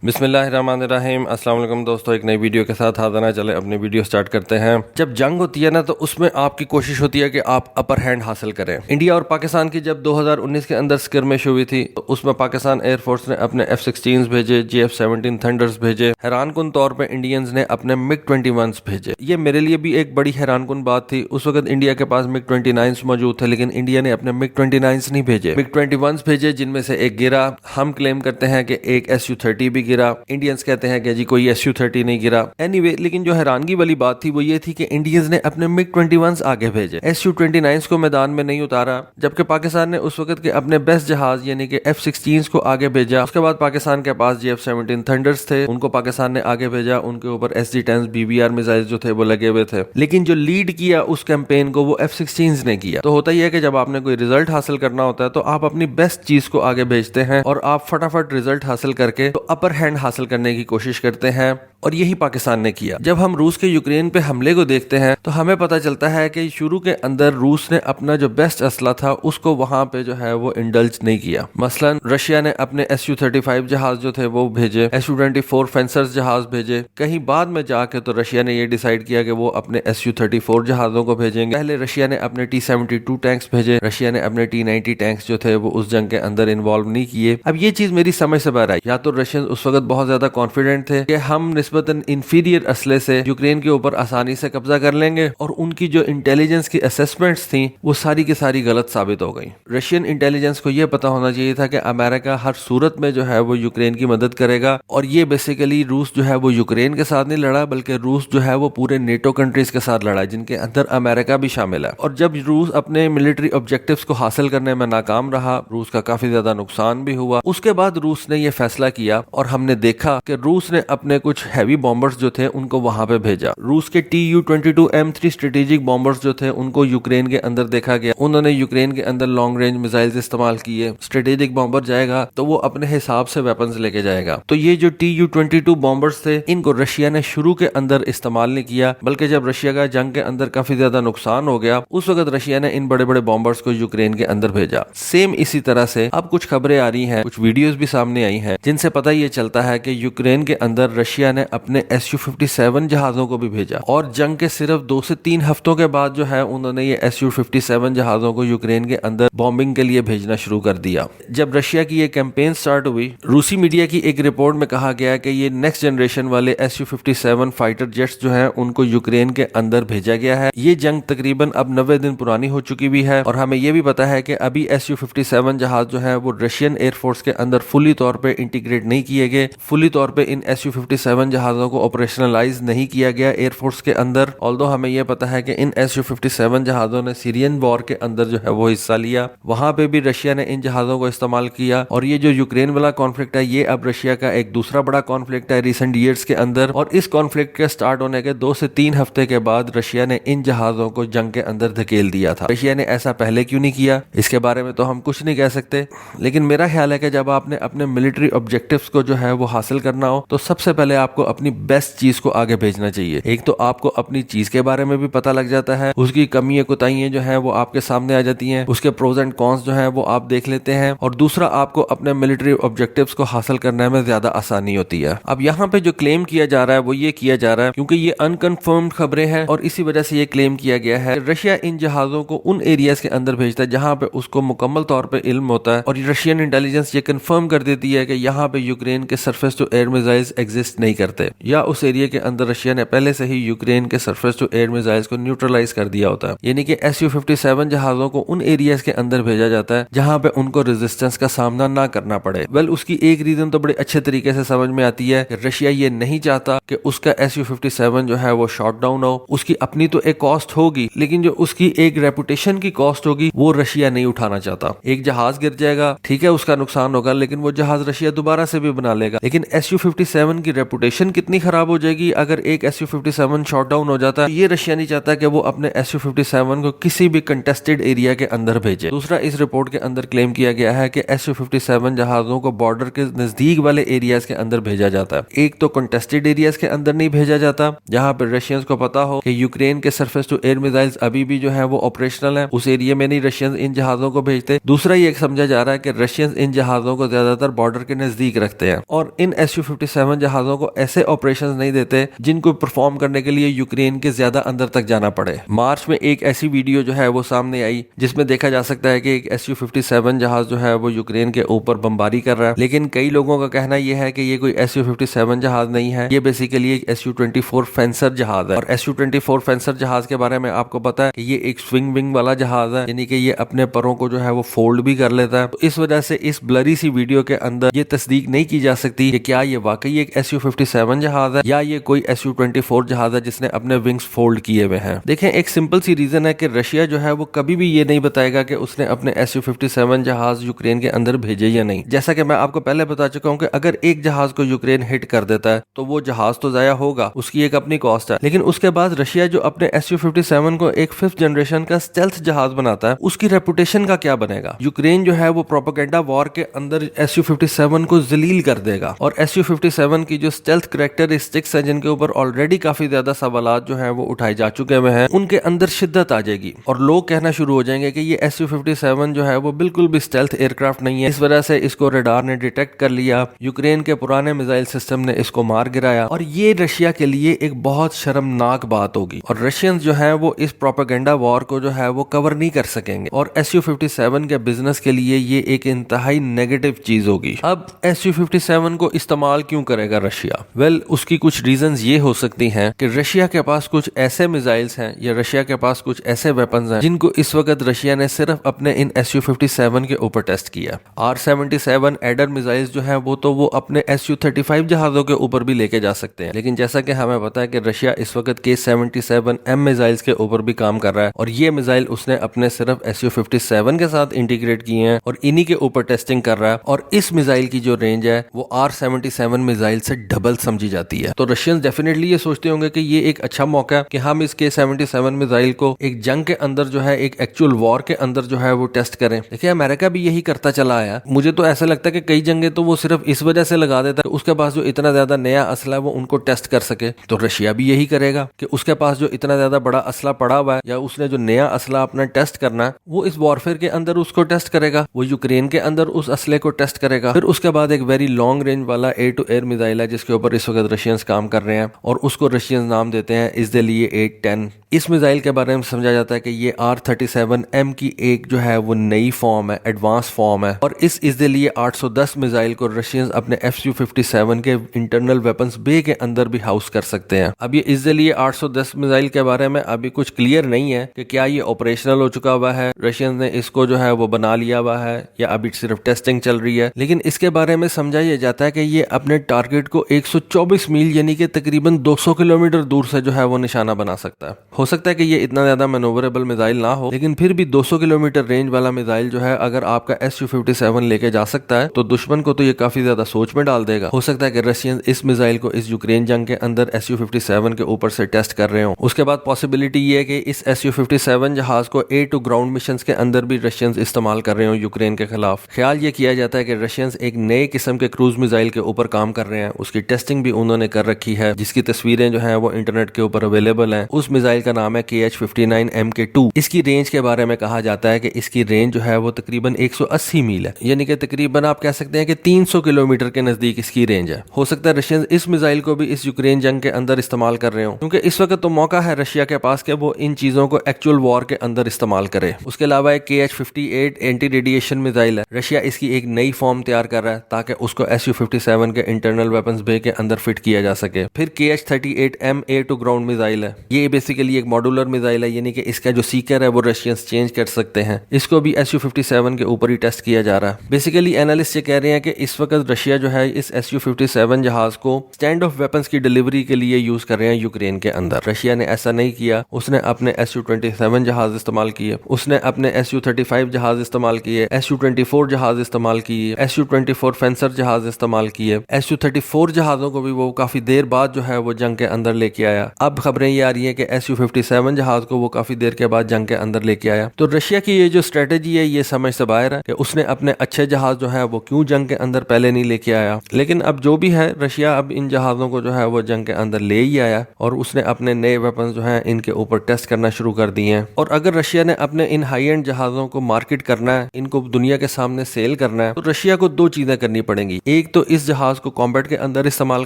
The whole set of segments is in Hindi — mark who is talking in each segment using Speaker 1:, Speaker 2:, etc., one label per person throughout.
Speaker 1: बिस्मिल्लाहिर्रहमानिर्रहीम। अस्सलाम वालेकुम दोस्तों, एक नई वीडियो के साथ हाजिर हैं। चले अपनी वीडियो स्टार्ट करते हैं। जब जंग होती है ना तो उसमें आपकी कोशिश होती है कि आप अपर हैंड हासिल करें। इंडिया और पाकिस्तान की जब 2019 के अंदर स्किरमिश हुई थी तो उसमें पाकिस्तान एयरफोर्स ने अपने F-16 भेजे, GF-17 थंडर्स भेजे। हैरानकुन तौर पर इंडियंस ने अपने MiG-21 भेजे। ये मेरे लिए भी एक बड़ी हैरानकुन बात थी। उस वक्त इंडिया के पास MiG-29 मौजूद थे, लेकिन इंडिया ने अपने MiG-29 नहीं भेजे, MiG-21 भेजे, जिनमें से एक गिरा। हम क्लेम करते हैं कि एक Su-30 भी गिरा। इंडियंस कहते हैं कि जी कोई Su-30 नहीं गिरा। एनीवे, लेकिन जो हैरानगी वाली बात थी वो ये थी कि इंडियंस ने अपने MiG-21 आगे भेजे, Su-29 को मैदान में नहीं उतारा। जबकि पाकिस्तान ने उस वक्त के अपने बेस्ट जहाज यानी कि F-16 को आगे भेजा। उसके बाद पाकिस्तान के पास GF-17 थंडर्स थे, उनको पाकिस्तान ने आगे भेजा। उनके ऊपर SG-10 BBR मिसाइल जो थे वो लगे हुए थे, लेकिन जो लीड किया उस कैंपेन को वो F-16 ने किया। तो होता ही है कि जब आपने कोई रिजल्ट हासिल करना होता है तो आप अपनी बेस्ट चीज को आगे भेजते हैं और आप फटाफट रिजल्ट हासिल करके तो अपर हैंड हासिल करने की कोशिश करते हैं, और यही पाकिस्तान ने किया। जब हम रूस के यूक्रेन पे हमले को देखते हैं तो हमें पता चलता है कि शुरू के अंदर रूस ने अपना जो बेस्ट असला था उसको वहां पे जो है वो इंडल्ज नहीं किया। मसलन रशिया ने अपने Su-35 जहाज जो थे वो भेजे, Su-24 फेंसर्स जहाज भेजे। कहीं बाद में जाके तो रशिया ने ये डिसाइड किया कि वो अपने Su-34 जहाजों को भेजेंगे। पहले रशिया ने अपने T-72 टैंक्स भेजे, रशिया ने अपने T-90 टैंक्स जो थे वो उस जंग के अंदर इन्वॉल्व नहीं किए। अब ये चीज मेरी समझ से बाहर आई। या तो रशियन उस वक्त बहुत ज्यादा कॉन्फिडेंट थे कि हम निस्बतन इंफीरियर असले से यूक्रेन के ऊपर आसानी से कब्जा कर लेंगे, और उनकी जो इंटेलिजेंस की असेसमेंट्स थी वो सारी की सारी गलत साबित हो गई। रशियन इंटेलिजेंस को यह पता होना चाहिए था कि अमेरिका हर सूरत में जो है वो यूक्रेन की मदद करेगा, और ये बेसिकली रूस जो है वो यूक्रेन के साथ नहीं लड़ा, बल्कि रूस जो है वो पूरे नेटो कंट्रीज के साथ लड़ा, जिनके अंदर अमेरिका भी शामिल है। और जब रूस अपने मिलिट्री ऑब्जेक्टिव्स को हासिल करने में नाकाम रहा, रूस का काफी ज्यादा नुकसान भी हुआ। उसके बाद रूस ने यह फैसला किया और हमने देखा कि रूस ने अपने कुछ हैवी बॉम्बर्स जो थे उनको वहां पे भेजा। रूस के Tu-22M3 स्ट्रेटेजिक बॉम्बर्स जो थे उनको यूक्रेन के अंदर देखा गया। उन्होंने यूक्रेन के अंदर लॉन्ग रेंज मिसाइल्स इस्तेमाल किए। स्ट्रेटेजिक बॉम्बर जाएगा तो वो अपने हिसाब से वेपन्स लेके जाएगा। तो ये जो Tu-22 बॉम्बर्स थे इनको रशिया ने शुरू के अंदर इस्तेमाल नहीं किया, बल्कि जब रशिया का जंग के अंदर काफी ज्यादा नुकसान हो गया उस वक्त रशिया ने इन बड़े बड़े बॉम्बर्स को यूक्रेन के अंदर भेजा। सेम इसी तरह से अब कुछ खबरें आ रही हैं, कुछ वीडियोस भी सामने आई हैं, जिनसे पता ये चलता है कि यूक्रेन के अंदर रशिया ने अपने Su-57 जहाजों को भी भेजा, और जंग के सिर्फ 2 से 3 हफ्तों के बाद जो है उन्होंने ये Su-57 जहाजों को यूक्रेन के अंदर बॉम्बिंग के लिए भेजना शुरू कर दिया। जब रशिया की ये कैंपेन स्टार्ट हुई, रूसी मीडिया की एक रिपोर्ट में कहा गया कि ये नेक्स्ट जनरेशन वाले Su-57 फाइटर जेट्स जो है उनको यूक्रेन के अंदर भेजा गया है। ये जंग तकरीबन अब 90 दिन पुरानी हो चुकी भी है, और हमें यह भी पता है कि अभी Su-57 जहाज जो है वो रशियन एयरफोर्स के अंदर फुली तौर पर इंटीग्रेट नहीं किए गए। फुली तौर पर इन Su-57 जहाजों को ऑपरेशनलाइज नहीं किया गया एयरफोर्स के अंदर। ऑल्दो हमें यह पता है कि इन Su-57 जहाजों ने सीरियन वॉर के अंदर जो है वो हिस्सा लिया, वहां पे भी रशिया ने इन जहाजों को इस्तेमाल किया। और ये जो यूक्रेन वाला कॉन्फ्लिक्ट है ये अब रशिया का एक दूसरा बड़ा कॉन्फ्लिक्ट है रिसेंट ईयर्स के अंदर, और इस कॉन्फ्लिक्ट के स्टार्ट होने के 2 से 3 हफ्ते के बाद रशिया ने इन जहाजों को जंग के अंदर धकेल दिया था। रशिया ने ऐसा पहले क्यों नहीं किया, इसके बारे में तो हम कुछ नहीं कह सकते, लेकिन मेरा ख्याल है कि जब आपने अपने मिलिट्री ऑब्जेक्टिव्स को जो है वो हासिल करना हो तो सबसे पहले आपको अपनी बेस्ट चीज को आगे भेजना चाहिए। एक तो आपको अपनी चीज के बारे में भी पता लग जाता है, उसकी कमियां कोताहियां जो है वो आपके सामने आ जाती हैं, उसके प्रोज एंड कॉन्स जो है वो आप देख लेते हैं, और दूसरा आपको अपने मिलिट्री ऑब्जेक्टिव्स को हासिल करने में ज्यादा आसानी होती है। अब यहाँ पे जो क्लेम किया जा रहा है वो ये किया जा रहा है, क्योंकि ये अनकन्फर्म्ड खबरें हैं और इसी वजह से ये क्लेम किया गया है रशिया इन जहाजों को उन एरियाज के अंदर भेजता है जहां पे उसको मुकम्मल तौर पे इल्म होता है, और रशियन इंटेलिजेंस ये कंफर्म कर देती है कि यहाँ पे यूक्रेन के surface to air missiles exist नहीं करते, या उस एरिया के अंदर रशिया ने पहले से ही यूक्रेन के सरफेस टू एयर मिसाइल्स को न्यूट्रलाइज कर दिया होता है। यानी कि Su-57 जहाजों को उन एरियाज के अंदर भेजा जाता है जहां पे उनको रेजिस्टेंस का सामना ना करना पड़े। वेल, उसकी एक रीजन तो बड़े अच्छे तरीके से समझ में आती है कि रशिया ये नहीं चाहता कि उसका Su-57 जो है वो शॉट डाउन हो। उसकी अपनी तो एक कॉस्ट होगी, लेकिन जो उसकी एक रेपुटेशन की कॉस्ट होगी वो रशिया नहीं उठाना चाहता। एक जहाज गिर जाएगा, ठीक है, उसका नुकसान होगा, लेकिन वो जहाज रशिया दोबारा से भी बना लेगा। लेकिन Su-57 की रेपुटेशन कितनी खराब हो जाएगी अगर एक Su-57 शॉट डाउन हो जाता है। ये रशिया नहीं चाहता कि वो अपने Su-57 को किसी भी कंटेस्टेड एरिया के अंदर भेजे। दूसरा, इस रिपोर्ट के अंदर क्लेम किया गया है कि Su-57 जहाजों को बॉर्डर के नजदीक वाले एरियाज के अंदर भेजा जाता है। एक तो कंटेस्टेड एरियाज के अंदर नहीं भेजा जाता जहां पर रशियंस को पता हो कि यूक्रेन के सरफेस टू एयर मिसाइल्स अभी भी जो है वो ऑपरेशनल है, उस एरिया में नहीं रशियंस इन जहाजों को भेजते। दूसरा, ये समझा जा रहा है कि रशियंस इन जहाजों को ज्यादातर बॉर्डर के नजदीक रखते हैं। और इन Su-57 जहाजों को ऐसे ऑपरेशंस नहीं देते जिनको परफॉर्म करने के लिए यूक्रेन के ज्यादा अंदर तक जाना पड़े। मार्च में एक ऐसी वीडियो जो है वो सामने आई जिसमें देखा जा सकता है कि एक Su-57 जहाज जो है वो यूक्रेन के ऊपर बमबारी कर रहा है, लेकिन कई लोगों का कहना यह है कि ये कोई Su-57 जहाज नहीं है, ये बेसिकली एक Su-24 फेंसर जहाज है। और Su-24 फेंसर जहाज के बारे में आपको पता है कि ये एक स्विंग विंग वाला जहाज है, यानी कि ये अपने परों को जो है वो फोल्ड भी कर लेता है। तो इस वजह से इस ब्लरी सी वीडियो के अंदर ये तस्दीक नहीं की जा सकती कि क्या ये वाकई एक Su-57 जहाज है या ये कोई Su-24 जहाज है जिसने अपने विंग्स फोल्ड किए हुए हैं। देखें, एक सिंपल सी रीजन है कि रशिया जो है वो कभी भी ये नहीं बताएगा कि उसने अपने Su-57 जहाज यूक्रेन के अंदर भेजे या नहीं। जैसा कि मैं आपको पहले बता चुका हूं कि अगर एक जहाज को यूक्रेन हिट कर देता है तो वो जहाज तो जाया होगा, उसकी एक अपनी कॉस्ट है, लेकिन उसके बाद रशिया जो अपने Su-57 को एक 5th जनरेशन का स्टेल्थ जहाज बनाता है, उसकी रेपुटेशन का क्या बनेगा। यूक्रेन जो है वो प्रोपेगेंडा वॉर के अंदर Su-57 को जलील कर देगा और Su-57 की जो स्टेल्थ कैरेक्टरिस्टिक्स है जिनके ऊपर ऑलरेडी काफी ज्यादा सवालात जो है वो उठाए जा चुके हुए हैं, उनके अंदर शिद्दत आ जाएगी और लोग कहना शुरू हो जाएंगे कि ये Su-57 जो है वो बिल्कुल भी स्टेल्थ एयरक्राफ्ट नहीं है। इस वजह से इसको रडार ने डिटेक्ट कर लिया, यूक्रेन के पुराने मिसाइल सिस्टम ने इसको मार गिराया और ये रशिया के लिए एक बहुत शर्मनाक बात होगी और रशियंस जो है वो इस प्रोपेगेंडा वॉर को जो है वो कवर नहीं कर सकेंगे और Su-57 के बिजनेस के लिए ये एक इंतहाई नेगेटिव चीज होगी। अब Su-57 को इस्तेमाल क्यों करेगा रशिया? वेल, उसकी कुछ रीजंस ये हो सकती हैं कि रशिया के पास कुछ ऐसे मिसाइल्स हैं या रशिया के पास कुछ ऐसे वेपन्स हैं जिनको इस वक्त रशिया ने सिर्फ अपने इन Su-57 के ऊपर टेस्ट किया। R-77 एडर मिसाइल्स जो हैं वो अपने Su-35 जहाजों के ऊपर भी लेके जा सकते हैं, लेकिन जैसा कि हमें पता है कि रशिया इस वक्त K-77M मिसाइल्स के ऊपर भी काम कर रहा है और ये मिसाइल उसने अपने सिर्फ Su-57 के साथ इंटीग्रेट किए हैं और इन्हीं के ऊपर टेस्टिंग कर रहा है और इस मिसाइल की जो रेंज है वो R-77 मिसाइल से डबल समझी जाती है। तो रशियंस डेफिनेटली ये सोचते होंगे कि ये एक अच्छा मौका है कि हम इस K-77 मिसाइल को एक जंग के अंदर जो है, एक एक्चुअल वॉर के अंदर जो है वो टेस्ट करें। देखिए, अमेरिका भी यही करता चला आया। मुझे तो ऐसा लगता है कि कई जंगे तो वो सिर्फ इस वजह से लगा देता है उसके पास जो इतना ज्यादा नया असला है वो उनको टेस्ट कर सके। तो रशिया भी यही करेगा कि उसके पास जो इतना ज्यादा बड़ा असला पड़ा हुआ है या उसने जो नया असला अपना टेस्ट करना है वो इस वॉरफेयर के अंदर उसको टेस्ट करेगा, वो यूक्रेन के अंदर उस असले को टेस्ट करेगा। फिर उसके बाद एक वेरी लॉन्ग रेंज वाला एयर टू एयर मिसाइल है जिसके ऊपर इस वक्त रशियंस काम कर रहे हैं और उसको रशियंस नाम देते हैं इसलिए 810। इस मिसाइल के बारे में समझा जाता है कि ये R-37M की एक जो है वो नई फॉर्म है, एडवांस फॉर्म है और इस इसलिए 810 मिसाइल को रशियंस अपने Su-57 के इंटरनल वेपन्स बे के अंदर भी हाउस कर सकते हैं। अब ये इसलिए 810 मिसाइल के बारे में अभी कुछ क्लियर नहीं है कि क्या ये ऑपरेशनल हो चुका हुआ है, रशियंस ने इसको जो है वो बना लिया हुआ है या अभी सिर्फ टेस्टिंग चल रही है, लेकिन इसके बारे में समझा यह जाता है कि ये अपने टारगेट को 124 मील यानी कि तकरीबन 200 किलोमीटर दूर से जो है वो निशाना बना सकता है। हो सकता है कि ये इतना ज्यादा मैनोवरेबल मिसाइल ना हो, लेकिन फिर भी 200 किलोमीटर रेंज वाला मिसाइल जो है अगर आपका Su-57 लेके जा सकता है तो दुश्मन को तो ये काफी ज्यादा सोच में डाल देगा। हो सकता है कि रशियंस इस मिसाइल को इस यूक्रेन जंग के अंदर Su-57 के ऊपर से टेस्ट कर रहे हो। उसके बाद पॉसिबिलिटी ये है कि इस Su-57 जहाज को एयर टू ग्राउंड मिशन के अंदर भी रशियंस इस्तेमाल कर रहे हो यूक्रेन के खिलाफ। ख्याल ये किया जाता है कि रशियंस एक नए किस्म के क्रूज मिसाइल के ऊपर काम कर रहे हैं, उसकी टेस्टिंग भी उन्होंने कर रखी है जिसकी तस्वीरें जो है वो इंटरनेट के ऊपर अवेलेबल हैं। उस मिसाइल का नाम है KH-59 MK2। इसकी रेंज के बारे में कहा जाता है कि इसकी रेंज जो है वो तकरीबन 180 मील है, यानी कि तकरीबन आप कह सकते हैं कि 300 किलोमीटर के नजदीक इसकी रेंज है। हो सकता है रशियंस इस मिसाइल को भी इस यूक्रेन जंग के अंदर इस्तेमाल कर रहे हो, क्योंकि इस वक्त तो मौका है रशिया के पास कि वो इन चीजों को एक्चुअल वॉर के अंदर इस्तेमाल करे। उसके अलावा एक KH-58 एंटी रेडिएशन मिसाइल है, रशिया इसकी एक नई फॉर्म तैयार कर रहा है ताकि उसको Su-57 के इंटरनल वेपन्स बे के अंदर फिट किया जा सके। फिर KH-38M air to ground missile है, ये बेसिकली एक मॉड्यूलर मिसाइल है, यानी कि इसका जो सीकर है वो रशियंस चेंज कर सकते हैं। इसको भी Su-57 के ऊपर ही टेस्ट किया जा रहा है। बेसिकली एनालिस्ट ये कह रहे हैं कि इस वक्त रशिया जो है इस Su-57 जहाज को स्टैंड ऑफ वेपन्स की डिलीवरी के लिए यूज कर रहे हैं यूक्रेन के अंदर। रशिया ने ऐसा नहीं किया, उसने अपने Su-27 जहाज इस्तेमाल किए, उसने अपने Su-35 जहाज इस्तेमाल किए, Su-24 जहाज इस्तेमाल किए, Su-24 फेंसर जहाज इस्तेमाल किए। Su-34 जहाजों को भी वो काफी देर बाद जो है वो जंग के अंदर लेके आया। अब खबरें ये आ रही है कि Su-57 जहाज को वो काफी देर के बाद जंग के अंदर लेके आया। तो रशिया की ये जो स्ट्रेटेजी है ये समझ से बाहर है कि उसने अपने अच्छे जहाज जो है वो क्यों जंग के अंदर पहले नहीं लेके आया। लेकिन अब जो भी है, रशिया अब इन जहाजों को जो है वो जंग के अंदर ले ही आया और उसने अपने नए वेपन्स जो है इनके ऊपर टेस्ट करना शुरू कर दिए हैं। और अगर रशिया ने अपने इन हाई एंड जहाजों को मार्केट करना है, इनको दुनिया के सामने सेल करना है, तो रशिया को दो चीजें करनी पड़ेंगी। एक तो इस जहाज को कॉम्बैट के अंदर इस्तेमाल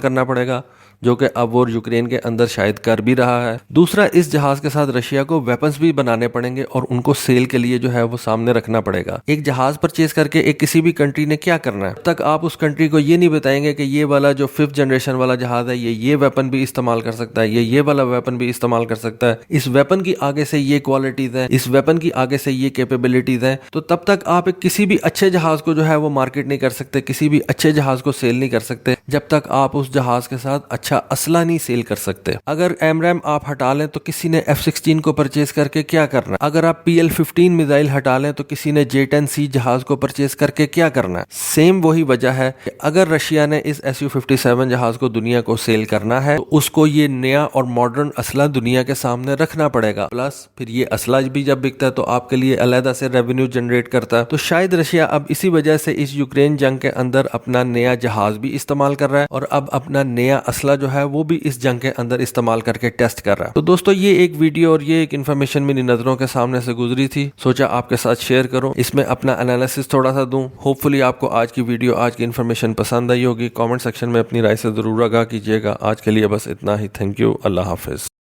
Speaker 1: करना पड़ेगा, जो कि अब वो यूक्रेन के अंदर शायद कर भी रहा है। दूसरा, इस जहाज के साथ रशिया को वेपन्स भी बनाने पड़ेंगे और उनको सेल के लिए जो है वो सामने रखना पड़ेगा। एक जहाज परचेज करके एक किसी भी कंट्री ने क्या करना है, तब तक आप उस कंट्री को ये नहीं बताएंगे कि ये वाला जो 5th जनरेशन वाला जहाज है ये वेपन भी इस्तेमाल कर सकता है, ये वाला वेपन भी इस्तेमाल कर सकता है, इस वेपन की आगे से ये क्वालिटीज है, इस वेपन की आगे से ये कैपेबिलिटीज है, तो तब तक आप किसी भी अच्छे जहाज को जो है वो मार्केट नहीं कर सकते, किसी भी अच्छे जहाज को सेल नहीं कर सकते जब तक आप उस जहाज के साथ अच्छा असला नहीं सेल कर सकते। अगर एमरैम आप हटा लें तो किसी ने F-16 को परचेज करके क्या करना है? अगर आप PL-15 मिसाइल हटा लें तो किसी ने J-10C जहाज को परचेज करके क्या करना है? सेम वही वजह है कि अगर रशिया ने इस Su-57 जहाज को दुनिया को सेल करना है तो उसको ये नया और मॉडर्न असला दुनिया के सामने रखना पड़ेगा। प्लस फिर ये असला भी जब बिकता है तो आपके लिए अलग से रेवेन्यू जनरेट करता है। तो शायद रशिया अब इसी वजह से इस यूक्रेन जंग के अंदर अपना नया जहाज भी इस्तेमाल कर रहा है और अब अपना नया असला जो है वो भी इस जंग के अंदर इस्तेमाल करके टेस्ट कर रहा है। तो दोस्तों, ये एक वीडियो और ये एक इन्फॉर्मेशन मेरी नजरों के सामने से गुजरी थी, सोचा आपके साथ शेयर करूं, इसमें अपना एनालिसिस थोड़ा सा दूं। होपफुली आपको आज की वीडियो, आज की इन्फॉर्मेशन पसंद आई होगी। कमेंट सेक्शन में अपनी राय से जरूर आगाह कीजिएगा। आज के लिए बस इतना ही। Thank you. Allah Hafiz.